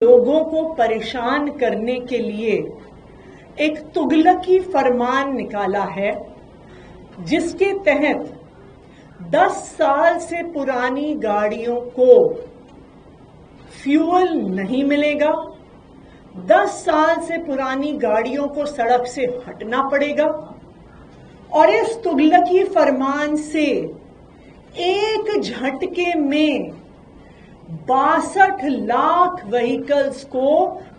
लोगों को परेशान करने के लिए एक तुगलकी फरमान निकाला है, जिसके तहत 10 साल से पुरानी गाड़ियों को फ्यूल नहीं मिलेगा, 10 साल से पुरानी गाड़ियों को सड़क से हटना पड़ेगा और इस तुगलकी फरमान से एक झटके में 62 लाख व्हीकल्स को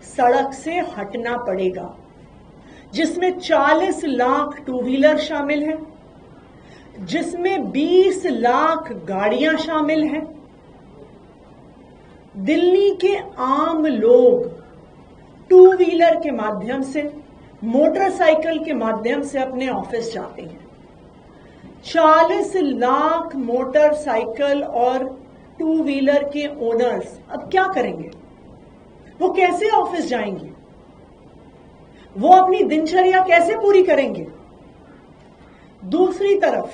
सड़क से हटना पड़ेगा, जिसमें 40 लाख टू व्हीलर शामिल हैं, जिसमें 20 लाख गाड़ियां शामिल हैं। दिल्ली के आम लोग टू व्हीलर के माध्यम से, मोटरसाइकिल के माध्यम से अपने ऑफिस जाते हैं। 40 लाख मोटरसाइकिल और टू व्हीलर के ओनर्स अब क्या करेंगे? वो कैसे ऑफिस जाएंगे? वो अपनी दिनचर्या कैसे पूरी करेंगे? दूसरी तरफ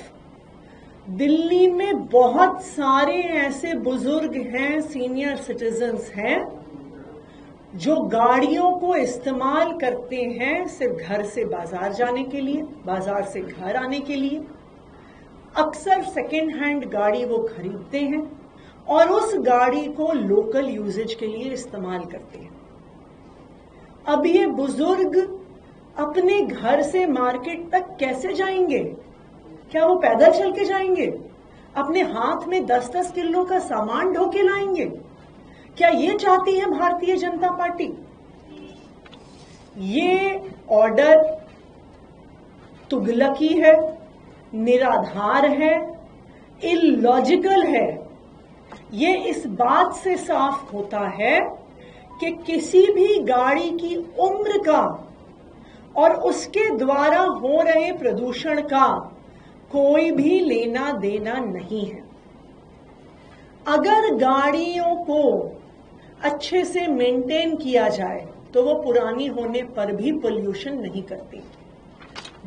दिल्ली में बहुत सारे ऐसे बुजुर्ग हैं, सीनियर सिटीजन्स हैं, जो गाड़ियों को इस्तेमाल करते हैं सिर्फ घर से बाजार जाने के लिए, बाजार से घर आने के लिए। अक्सर सेकेंड हैंड गाड़ी वो खरीदते हैं और उस गाड़ी को लोकल यूजेज के लिए इस्तेमाल करते हैं। अब ये बुजुर्ग अपने घर से मार्केट तक कैसे जाएंगे? क्या वो पैदल चल के जाएंगे? अपने हाथ में 10-10 किलो का सामान ढो के लाएंगे? क्या ये चाहती है भारतीय जनता पार्टी? ये ऑर्डर तुगलकी है, निराधार है, इलॉजिकल है। ये इस बात से साफ होता है कि किसी भी गाड़ी की उम्र का और उसके द्वारा हो रहे प्रदूषण का कोई भी लेना देना नहीं है। अगर गाड़ियों को अच्छे से मेंटेन किया जाए तो वो पुरानी होने पर भी पोल्यूशन नहीं करती।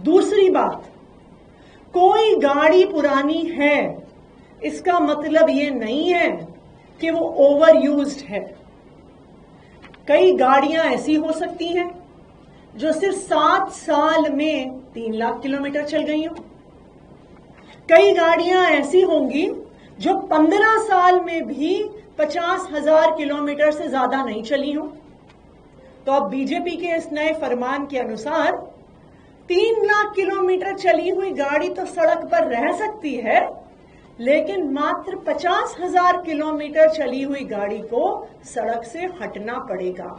दूसरी बात, कोई गाड़ी पुरानी है इसका मतलब ये नहीं है कि वो ओवर यूज्ड है। कई गाड़ियां ऐसी हो सकती हैं जो सिर्फ 7 साल में 3 लाख किलोमीटर चल गई हो। कई गाड़ियां ऐसी होंगी जो 15 साल में भी 50,000 किलोमीटर से ज्यादा नहीं चली हो। तो अब बीजेपी के इस नए फरमान के अनुसार 3 लाख किलोमीटर चली हुई गाड़ी तो सड़क पर रह सकती है, लेकिन मात्र 50,000 किलोमीटर चली हुई गाड़ी को सड़क से हटना पड़ेगा।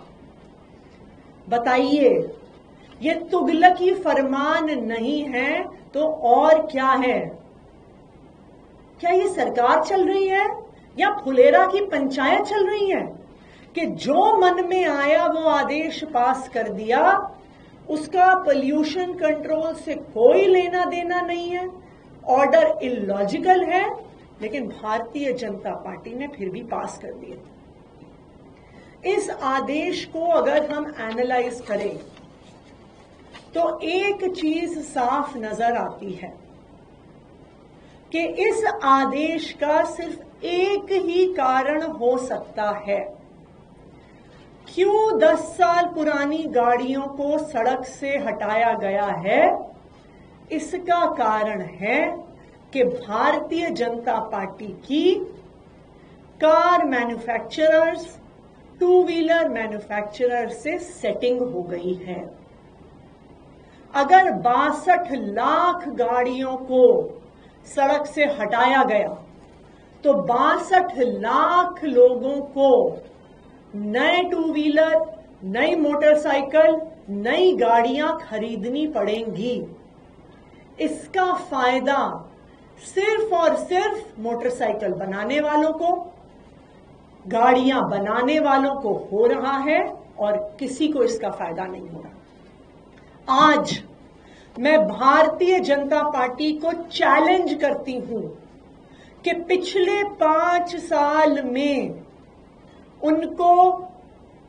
बताइए, ये तुगलकी फरमान नहीं है तो और क्या है? क्या ये सरकार चल रही है या फुलेरा की पंचायत चल रही है कि जो मन में आया वो आदेश पास कर दिया, उसका पोल्यूशन कंट्रोल से कोई लेना देना नहीं है? ऑर्डर इलॉजिकल है, लेकिन भारतीय जनता पार्टी ने फिर भी पास कर दिया। इस आदेश को अगर हम एनालाइज करें तो एक चीज साफ नजर आती है कि इस आदेश का सिर्फ एक ही कारण हो सकता है। क्यों 10 साल पुरानी गाड़ियों को सड़क से हटाया गया है? इसका कारण है कि भारतीय जनता पार्टी की car manufacturers, two wheeler manufacturers से सेटिंग हो गई है। अगर 62 लाख गाड़ियों को सड़क से हटाया गया तो 62 लाख लोगों को नए टू व्हीलर, नई मोटरसाइकिल, नई गाड़ियां खरीदनी पड़ेंगी। इसका फायदा सिर्फ और सिर्फ मोटरसाइकिल बनाने वालों को, गाड़ियां बनाने वालों को हो रहा है और किसी को इसका फायदा नहीं हो रहा। आज मैं भारतीय जनता पार्टी को चैलेंज करती हूं कि पिछले 5 साल में उनको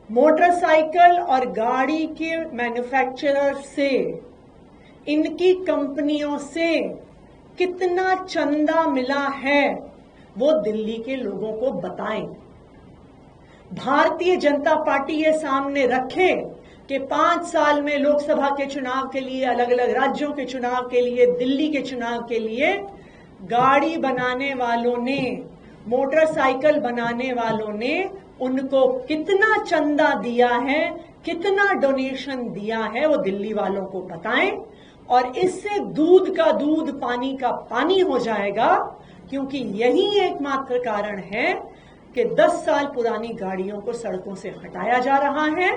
मोटरसाइकिल और गाड़ी के मैन्युफैक्चरर से, इनकी कंपनियों से कितना चंदा मिला है वो दिल्ली के लोगों को बताएं। भारतीय जनता पार्टी ये सामने रखे कि 5 साल में लोकसभा के चुनाव के लिए, अलग अलग राज्यों के चुनाव के लिए, दिल्ली के चुनाव के लिए गाड़ी बनाने वालों ने, मोटरसाइकिल बनाने वालों ने उनको कितना चंदा दिया है, कितना डोनेशन दिया है, वो दिल्ली वालों को बताएं। और इससे दूध का दूध, पानी का पानी हो जाएगा, क्योंकि यही एकमात्र कारण है कि 10 साल पुरानी गाड़ियों को सड़कों से हटाया जा रहा है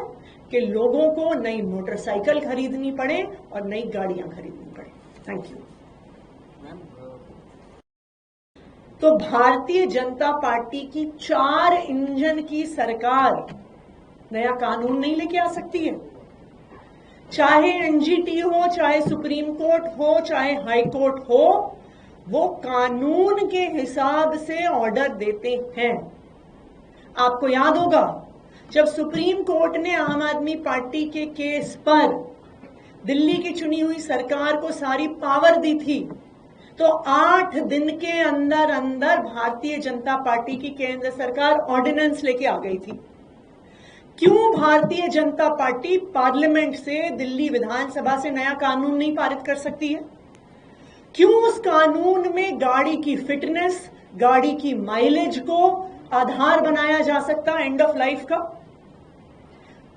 कि लोगों को नई मोटरसाइकिल खरीदनी पड़े और नई गाड़ियां खरीदनी पड़े। Thank you. तो भारतीय जनता पार्टी की 4 इंजन की सरकार नया कानून नहीं लेके आ सकती है। चाहे एनजीटी हो, चाहे सुप्रीम कोर्ट हो, चाहे हाई कोर्ट हो, वो कानून के हिसाब से ऑर्डर देते हैं। आपको याद होगा जब सुप्रीम कोर्ट ने आम आदमी पार्टी के केस पर दिल्ली की चुनी हुई सरकार को सारी पावर दी थी, तो 8 दिन के अंदर अंदर भारतीय जनता पार्टी की केंद्र सरकार ऑर्डिनेंस लेके आ गई थी। क्यों भारतीय जनता पार्टी पार्लियामेंट से, दिल्ली विधानसभा से नया कानून नहीं पारित कर सकती है? क्यों उस कानून में गाड़ी की फिटनेस, गाड़ी की माइलेज को आधार बनाया जा सकता एंड ऑफ लाइफ का?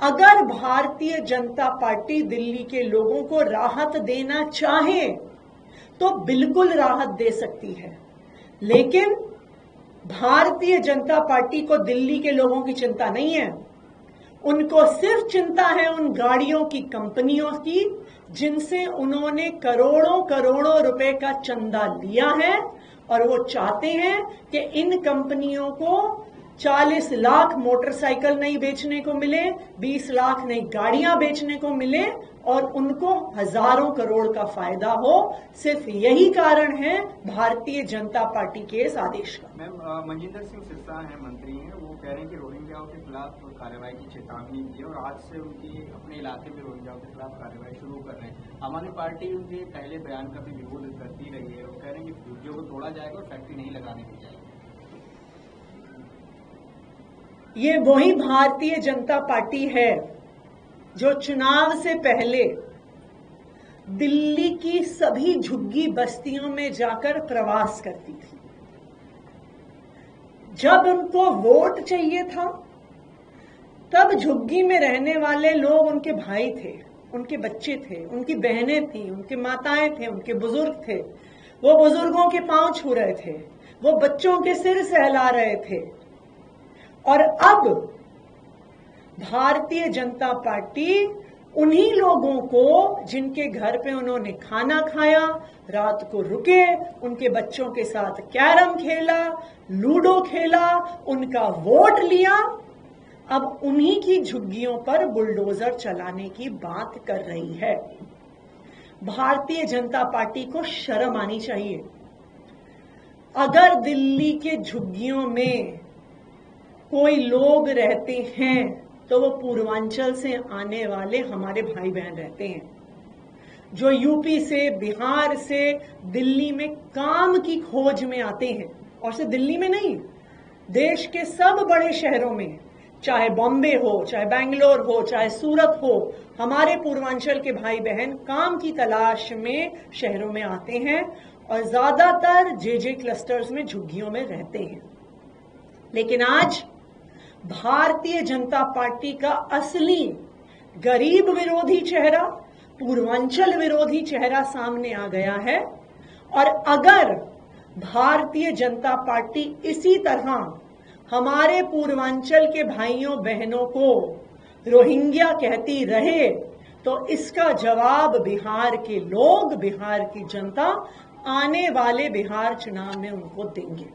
अगर भारतीय जनता पार्टी दिल्ली के लोगों को राहत देना चाहे तो बिल्कुल राहत दे सकती है, लेकिन भारतीय जनता पार्टी को दिल्ली के लोगों की चिंता नहीं है। उनको सिर्फ चिंता है उन गाड़ियों की कंपनियों की जिनसे उन्होंने करोड़ों करोड़ों रुपए का चंदा लिया है, और वो चाहते हैं कि इन कंपनियों को 40 लाख मोटरसाइकिल नहीं बेचने को मिले, 20 लाख नई गाड़ियां बेचने को मिले और उनको हजारों करोड़ का फायदा हो। सिर्फ यही कारण है भारतीय जनता पार्टी के इस आदेश का। मैम, मनजिंदर सिंह सिरसा है, मंत्री हैं, वो कह रहे हैं कि रोहिंग्याओं के खिलाफ कार्रवाई की चेतावनी दी और आज से उनकी अपने इलाके में रोहिंग्याओं के खिलाफ कार्रवाई शुरू कर रहे हैं। आम आदमी पार्टी उनके पहले बयान का भी विरोध करती रही है। वो कह रहे हैं कि फौजियों को तोड़ा जाएगा और फैक्ट्री नहीं लगाने दी जाएगी। ये वही भारतीय जनता पार्टी है जो चुनाव से पहले दिल्ली की सभी झुग्गी बस्तियों में जाकर प्रवास करती थी। जब उनको वोट चाहिए था तब झुग्गी में रहने वाले लोग उनके भाई थे, उनके बच्चे थे, उनकी बहनें थी, उनके माताएं थे, उनके बुजुर्ग थे। वो बुजुर्गों के पांव छू रहे थे, वो बच्चों के सिर सहला रहे थे। और अब भारतीय जनता पार्टी उन्हीं लोगों को जिनके घर पे उन्होंने खाना खाया, रात को रुके, उनके बच्चों के साथ कैरम खेला, लूडो खेला, उनका वोट लिया, अब उन्हीं की झुग्गियों पर बुलडोजर चलाने की बात कर रही है। भारतीय जनता पार्टी को शर्म आनी चाहिए। अगर दिल्ली के झुग्गियों में कोई लोग रहते हैं तो वो पूर्वांचल से आने वाले हमारे भाई बहन रहते हैं, जो यूपी से, बिहार से दिल्ली में काम की खोज में आते हैं। और सिर्फ दिल्ली में नहीं, देश के सब बड़े शहरों में, चाहे बॉम्बे हो, चाहे बेंगलोर हो, चाहे सूरत हो, हमारे पूर्वांचल के भाई बहन काम की तलाश में शहरों में आते हैं और ज्यादातर जेजे क्लस्टर्स में झुग्गियों में रहते हैं। लेकिन आज भारतीय जनता पार्टी का असली गरीब विरोधी चेहरा, पूर्वांचल विरोधी चेहरा सामने आ गया है। और अगर भारतीय जनता पार्टी इसी तरह हमारे पूर्वांचल के भाइयों बहनों को रोहिंग्या कहती रहे तो इसका जवाब बिहार के लोग, बिहार की जनता आने वाले बिहार चुनाव में उनको देंगे।